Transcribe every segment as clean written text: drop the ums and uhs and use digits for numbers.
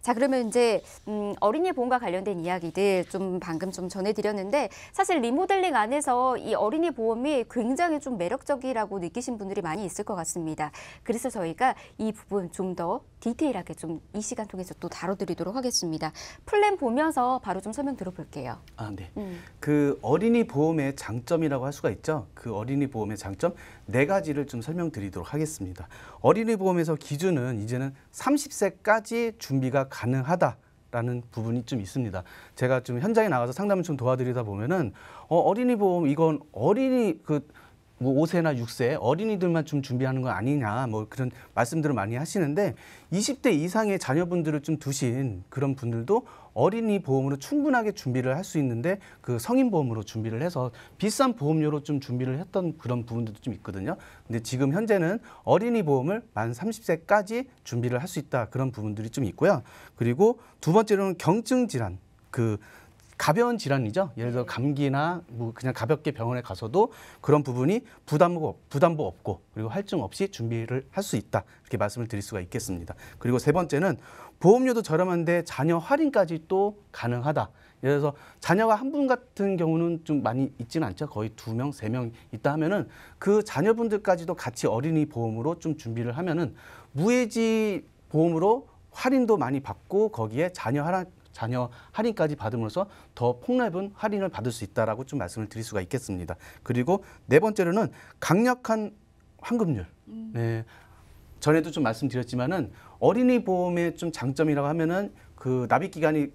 자, 그러면 이제 어린이 보험과 관련된 이야기들 좀 방금 좀 전해드렸는데 사실 리모델링 안에서 이 어린이 보험이 굉장히 좀 매력적이라고 느끼신 분들이 많이 있을 것 같습니다. 그래서 저희가 이 부분 좀 더 디테일하게 좀 이 시간 통해서 또 다뤄드리도록 하겠습니다. 플랜 보면서 바로 좀 설명 들어볼게요. 아, 네. 그 어린이 보험의 장점이라고 할 수가 있죠. 그 어린이 보험의 장점 4가지를 좀 설명드리도록 하겠습니다. 어린이 보험에서 기준은 이제는 30세까지 준비가 가능하다라는 부분이 좀 있습니다. 제가 좀 현장에 나가서 상담을 좀 도와드리다 보면은 어린이 보험 이건 어린이 뭐 5세나 6세 어린이들만 좀 준비하는 거 아니냐 뭐 그런 말씀들을 많이 하시는데 20대 이상의 자녀분들을 좀 두신 그런 분들도 어린이 보험으로 충분하게 준비를 할 수 있는데 그 성인 보험으로 준비를 해서 비싼 보험료로 좀 준비를 했던 그런 부분들도 좀 있거든요. 근데 지금 현재는 어린이 보험을 만 30세까지 준비를 할 수 있다 그런 부분들이 좀 있고요. 그리고 두 번째로는 경증 질환 가벼운 질환이죠. 예를 들어 감기나 뭐 그냥 가볍게 병원에 가서도 그런 부분이 부담도 없고 그리고 할증 없이 준비를 할 수 있다. 이렇게 말씀을 드릴 수가 있겠습니다. 그리고 세 번째는 보험료도 저렴한데 자녀 할인까지 또 가능하다. 예를 들어서 자녀가 한 분 같은 경우는 좀 많이 있지는 않죠. 거의 2명, 3명 있다 하면은 그 자녀분들까지도 같이 어린이 보험으로 좀 준비를 하면은 무해지 보험으로 할인도 많이 받고 거기에 자녀 할인까지 받음으로써 더 폭넓은 할인을 받을 수 있다라고 좀 말씀을 드릴 수가 있겠습니다. 그리고 네 번째로는 강력한 환급률. 네. 전에도 좀 말씀드렸지만은 어린이 보험의 좀 장점이라고 하면은 그 납입 기간이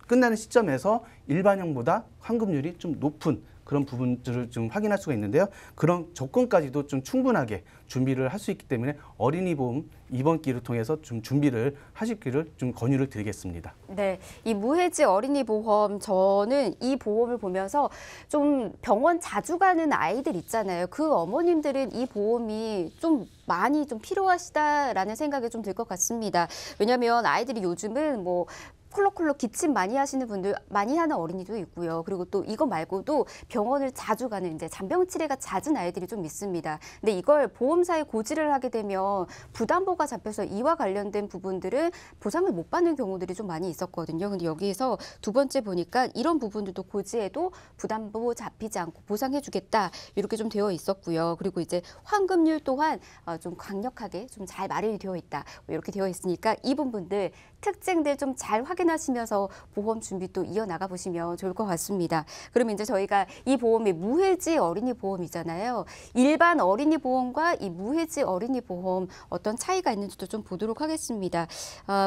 끝나는 시점에서 일반형보다 환급률이 좀 높은 그런 부분들을 좀 확인할 수가 있는데요. 그런 조건까지도 좀 충분하게 준비를 할 수 있기 때문에 어린이 보험 이번 기를 통해서 좀 준비를 하시기를 좀 권유를 드리겠습니다. 네, 이 무해지 어린이 보험 저는 이 보험을 보면서 좀 병원 자주 가는 아이들 있잖아요. 그 어머님들은 이 보험이 좀 많이 좀 필요하시다라는 생각이 좀 들 것 같습니다. 왜냐하면 아이들이 요즘은 뭐 콜록콜록 기침 많이 하시는 분들 많이 하는 어린이도 있고요. 그리고 또 이거 말고도 병원을 자주 가는 이제 잔병 치레가 잦은 아이들이 좀 있습니다. 근데 이걸 보험사에 고지를 하게 되면 부담보가 잡혀서 이와 관련된 부분들은 보상을 못 받는 경우들이 좀 많이 있었거든요. 근데 여기에서 두 번째 보니까 이런 부분들도 고지해도 부담보 잡히지 않고 보상해주겠다 이렇게 좀 되어 있었고요. 그리고 이제 환급률 또한 좀 강력하게 좀 잘 마련이 되어 있다 이렇게 되어 있으니까 이 부분들 특징들 좀 잘 확인하시면서 보험 준비 또 이어나가 보시면 좋을 것 같습니다. 그러면 이제 저희가 이 보험이 무해지 어린이 보험이잖아요. 일반 어린이 보험과 이 무해지 어린이 보험 어떤 차이가 있는지도 좀 보도록 하겠습니다.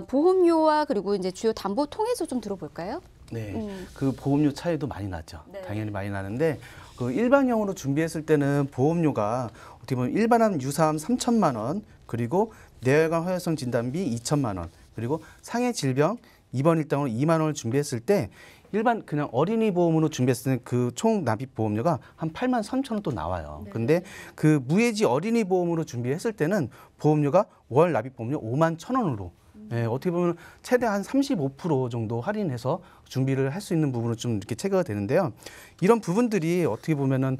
보험료와 그리고 이제 주요 담보 통해서 좀 들어볼까요? 네, 그 보험료 차이도 많이 나죠. 네. 당연히 많이 나는데 그 일반형으로 준비했을 때는 보험료가 어떻게 보면 일반암 유사암 3천만 원 그리고 뇌혈관 화혈성 진단비 2천만 원 그리고 상해 질병 입원 일당으로 2만 원을 준비했을 때 일반 그냥 어린이 보험으로 준비했을 때는 그 총 납입 보험료가 한 8만 3천 원 또 나와요. 네. 근데 그 무해지 어린이 보험으로 준비했을 때는 보험료가 월 납입 보험료 5만 1천 원으로 네, 어떻게 보면 최대 한 35% 정도 할인해서 준비를 할 수 있는 부분으로 좀 이렇게 체계가 되는데요. 이런 부분들이 어떻게 보면은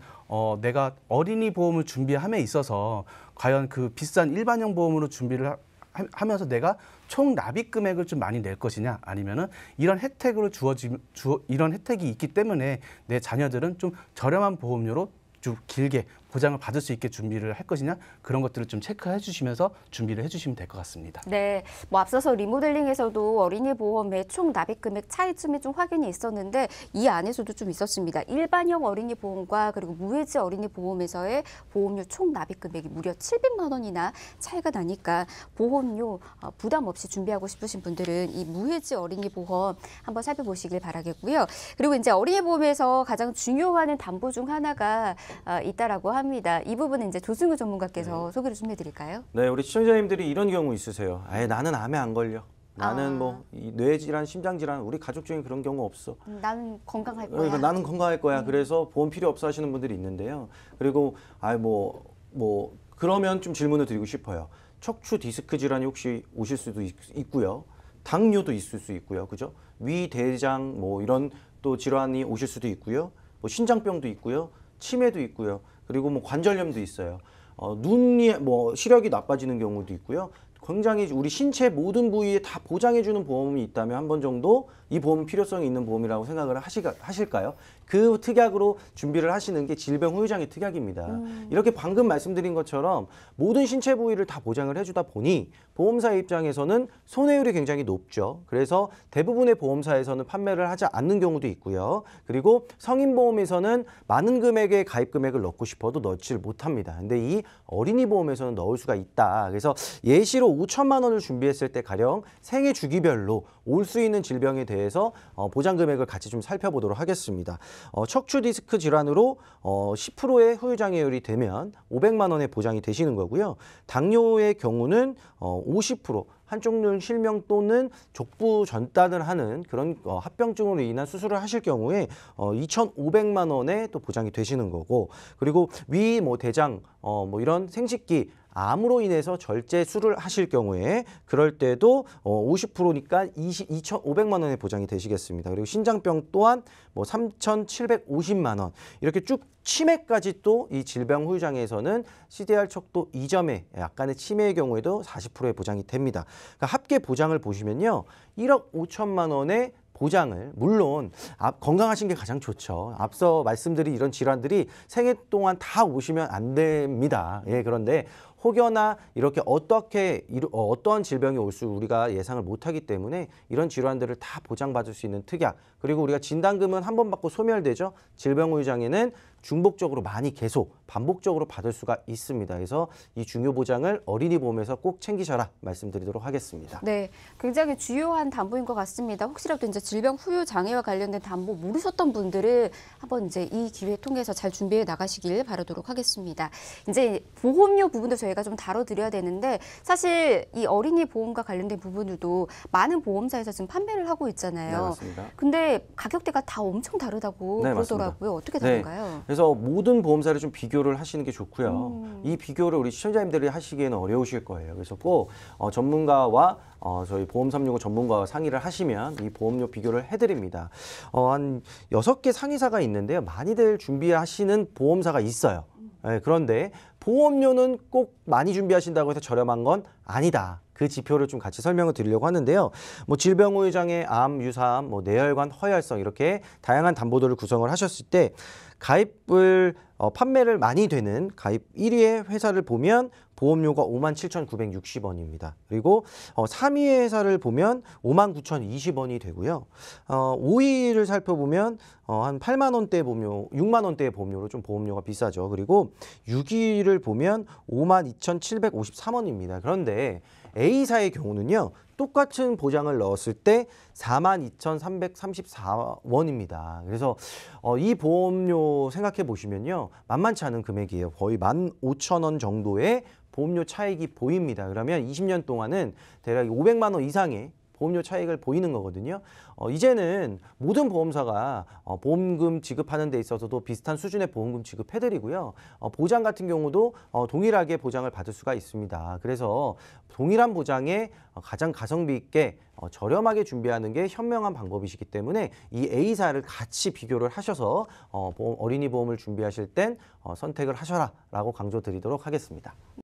내가 어린이 보험을 준비함에 있어서 과연 그 비싼 일반형 보험으로 준비를 하면서 내가 총 납입 금액을 좀 많이 낼 것이냐 아니면은 이런 혜택으로 이런 혜택이 있기 때문에 내 자녀들은 좀 저렴한 보험료로 좀 길게 보장을 받을 수 있게 준비를 할 것이냐 그런 것들을 좀 체크해 주시면서 준비를 해주시면 될 것 같습니다. 네, 뭐 앞서서 리모델링에서도 어린이 보험의 총 납입 금액 차이점이 좀 확인이 있었는데 이 안에서도 좀 있었습니다. 일반형 어린이 보험과 그리고 무해지 어린이 보험에서의 보험료 총 납입 금액이 무려 700만 원이나 차이가 나니까 보험료 부담 없이 준비하고 싶으신 분들은 이 무해지 어린이 보험 한번 살펴보시길 바라겠고요. 그리고 이제 어린이 보험에서 가장 중요한 담보 중 하나가 있다라고 합니다. 이 부분은 이제 조승우 전문가께서 소개를 좀 해드릴까요? 네, 우리 시청자님들이 이런 경우 있으세요. 아예 나는 암에 안 걸려. 나는 뭐 뇌질환, 심장질환 우리 가족 중에 그런 경우 없어. 나는 건강할 거야. 그러니까 나는 건강할 거야. 그래서 보험 필요 없어 하시는 분들이 있는데요. 그리고 그러면 좀 질문을 드리고 싶어요. 척추 디스크 질환이 혹시 오실 수도 있고요. 당뇨도 있을 수 있고요. 그죠? 위, 대장 뭐 이런 또 질환이 오실 수도 있고요. 뭐 신장병도 있고요. 치매도 있고요. 그리고 뭐 관절염도 있어요. 눈이 뭐 시력이 나빠지는 경우도 있고요. 굉장히 우리 신체 모든 부위에 다 보장해주는 보험이 있다면 한 번 정도 이 보험 필요성이 있는 보험이라고 생각을 하실까요? 그 특약으로 준비를 하시는 게 질병 후유장애 특약입니다. 이렇게 방금 말씀드린 것처럼 모든 신체 부위를 다 보장을 해주다 보니 보험사의 입장에서는 손해율이 굉장히 높죠. 그래서 대부분의 보험사에서는 판매를 하지 않는 경우도 있고요. 그리고 성인보험에서는 많은 금액의 가입 금액을 넣고 싶어도 넣지를 못합니다. 근데 이 어린이 보험에서는 넣을 수가 있다. 그래서 예시로 5천만 원을 준비했을 때 가령 생애 주기별로 올 수 있는 질병에 대해서 보장 금액을 같이 좀 살펴보도록 하겠습니다. 척추 디스크 질환으로 10%의 후유장애율이 되면 500만 원의 보장이 되시는 거고요. 당뇨의 경우는 50% 한쪽 눈 실명 또는 족부 전단을 하는 그런 합병증으로 인한 수술을 하실 경우에 2,500만 원에 또 보장이 되시는 거고, 그리고 위, 대장, 이런 생식기 암으로 인해서 절제술을 하실 경우에 그럴 때도 50%니까 2,500만 원의 보장이 되시겠습니다. 그리고 신장병 또한 3,750만 원 이렇게 쭉 치매까지 또 이 질병 후유장애에서는 CDR 척도 이점에 약간의 치매의 경우에도 40%의 보장이 됩니다. 그러니까 합계 보장을 보시면요. 1억 5천만 원의 보장을 물론 건강하신 게 가장 좋죠. 앞서 말씀드린 이런 질환들이 생애 동안 다 오시면 안 됩니다. 예, 그런데 혹여나 이렇게 어떠한 질병이 올 수 우리가 예상을 못하기 때문에 이런 질환들을 다 보장받을 수 있는 특약, 그리고 우리가 진단금은 한 번 받고 소멸되죠. 질병 후유장애는 중복적으로 많이 계속 반복적으로 받을 수가 있습니다. 그래서 이 중요 보장을 어린이 보험에서 꼭 챙기셔라 말씀드리도록 하겠습니다. 네, 굉장히 주요한 담보인 것 같습니다. 혹시라도 이제 질병 후유 장애와 관련된 담보 모르셨던 분들은 한번 이제 이 기회 통해서 잘 준비해 나가시길 바라도록 하겠습니다. 이제 보험료 부분도 저희가 좀 다뤄드려야 되는데 사실 이 어린이 보험과 관련된 부분들도 많은 보험사에서 지금 판매를 하고 있잖아요. 네, 맞습니다. 근데 가격대가 다 엄청 다르다고 네, 그러더라고요. 어떻게 다른가요? 그래서 모든 보험사를 좀 비교를 하시는 게 좋고요. 이 비교를 우리 시청자님들이 하시기에는 어려우실 거예요. 그래서 꼭 전문가와 저희 보험 365 전문가와 상의를 하시면 이 보험료 비교를 해드립니다. 한 6개 상위사가 있는데요. 많이들 준비하시는 보험사가 있어요. 네, 그런데 보험료는 꼭 많이 준비하신다고 해서 저렴한 건 아니다. 그 지표를 좀 같이 설명을 드리려고 하는데요. 질병 후유장애, 암, 유사암, 뇌혈관, 허혈성 이렇게 다양한 담보들을 구성을 하셨을 때 가입을 판매를 많이 되는 가입 1위의 회사를 보면 보험료가 57,960원입니다. 그리고 3위의 회사를 보면 59,020원이 되고요. 5위를 살펴보면 한 8만 원대 보험료, 6만 원대의 보험료로 좀 보험료가 비싸죠. 그리고 6위를 보면 52,753원입니다. 그런데 A사의 경우는요. 똑같은 보장을 넣었을 때 42,334원입니다. 그래서 이 보험료 생각해 보시면요. 만만치 않은 금액이에요. 거의 15,000원 정도의 보험료 차익이 보입니다. 그러면 20년 동안은 대략 500만 원 이상의 보험료 차익을 보이는 거거든요. 이제는 모든 보험사가 보험금 지급하는 데 있어서도 비슷한 수준의 보험금 지급해드리고요. 보장 같은 경우도 동일하게 보장을 받을 수가 있습니다. 그래서 동일한 보장에 가장 가성비 있게 저렴하게 준비하는 게 현명한 방법이시기 때문에 이 A사를 같이 비교를 하셔서 어린이 보험을 준비하실 땐 선택을 하셔라 라고 강조드리도록 하겠습니다.